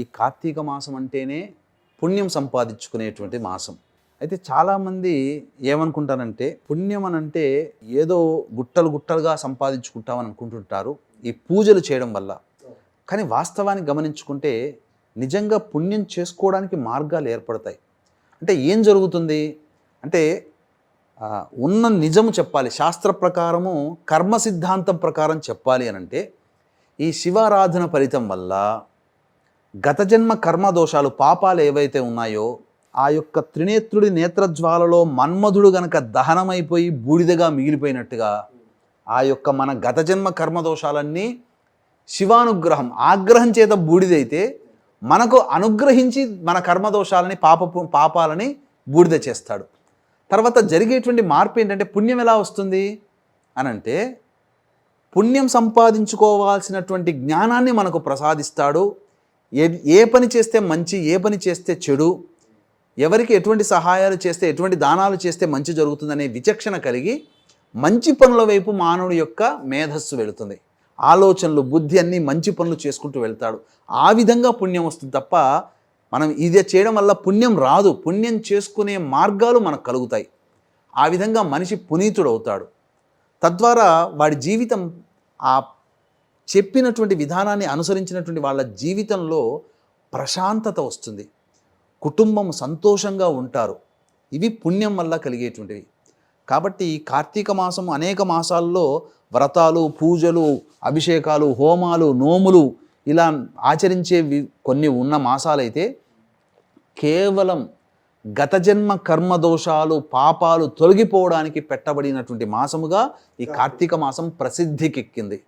ఈ కార్తీక మాసం అంటేనే పుణ్యం సంపాదించుకునేటువంటి మాసం. అయితే చాలామంది ఏమనుకుంటారంటే పుణ్యం అనంటే ఏదో గుట్టలు గుట్టలుగా సంపాదించుకుంటామని అనుకుంటుంటారు ఈ పూజలు చేయడం వల్ల. కానీ వాస్తవాన్ని గమనించుకుంటే నిజంగా పుణ్యం చేసుకోవడానికి మార్గాలు ఏర్పడతాయి. అంటే ఏం జరుగుతుంది అంటే ఉన్న నిజము చెప్పాలి, శాస్త్ర ప్రకారము కర్మ సిద్ధాంతం ప్రకారం చెప్పాలి అనంటే ఈ శివారాధన ఫలితం వల్ల గత జన్మ కర్మదోషాలు పాపాలు ఏవైతే ఉన్నాయో ఆ యొక్క త్రినేత్రుడి నేత్రజ్వాలలో మన్మధుడు గనక దహనమైపోయి బూడిదగా మిగిలిపోయినట్టుగా ఆ యొక్క మన గత జన్మ కర్మదోషాలన్నీ శివానుగ్రహం ఆగ్రహం చేత బూడిదైతే మనకు అనుగ్రహించి మన కర్మదోషాలని పాపాలని బూడిద చేస్తాడు. తర్వాత జరిగేటువంటి మార్పు ఏంటంటే పుణ్యం ఎలా వస్తుంది అనంటే పుణ్యం సంపాదించుకోవాల్సినటువంటి జ్ఞానాన్ని మనకు ప్రసాదిస్తాడు. ఏ పని చేస్తే మంచి, ఏ పని చేస్తే చెడు, ఎవరికి ఎటువంటి సహాయాలు చేస్తే ఎటువంటి దానాలు చేస్తే మంచి జరుగుతుందనే విచక్షణ కలిగి మంచి పనుల వైపు మానవుడి యొక్క మేధస్సు వెళుతుంది. ఆలోచనలు, బుద్ధి అన్నీ మంచి పనులు చేసుకుంటూ వెళ్తాడు. ఆ విధంగా పుణ్యం వస్తుంది తప్ప మనం ఇది చేయడం వల్ల పుణ్యం రాదు. పుణ్యం చేసుకునే మార్గాలు మనకు కలుగుతాయి. ఆ విధంగా మనిషి పునీతుడు అవుతాడు. తద్వారా వాడి జీవితం ఆ చెప్పినటువంటి విధానాన్ని అనుసరించినటువంటి వాళ్ళ జీవితంలో ప్రశాంతత వస్తుంది, కుటుంబం సంతోషంగా ఉంటారు. ఇవి పుణ్యం వల్ల కలిగేటువంటివి. కాబట్టి కార్తీక మాసం అనేక మాసాల్లో వ్రతాలు, పూజలు, అభిషేకాలు, హోమాలు, నోములు ఇలా ఆచరించేవి కొన్ని ఉన్న మాసాలైతే కేవలం గత జన్మ కర్మదోషాలు, పాపాలు తొలగిపోవడానికి పెట్టబడినటువంటి మాసముగా ఈ కార్తీక మాసం ప్రసిద్ధికెక్కింది.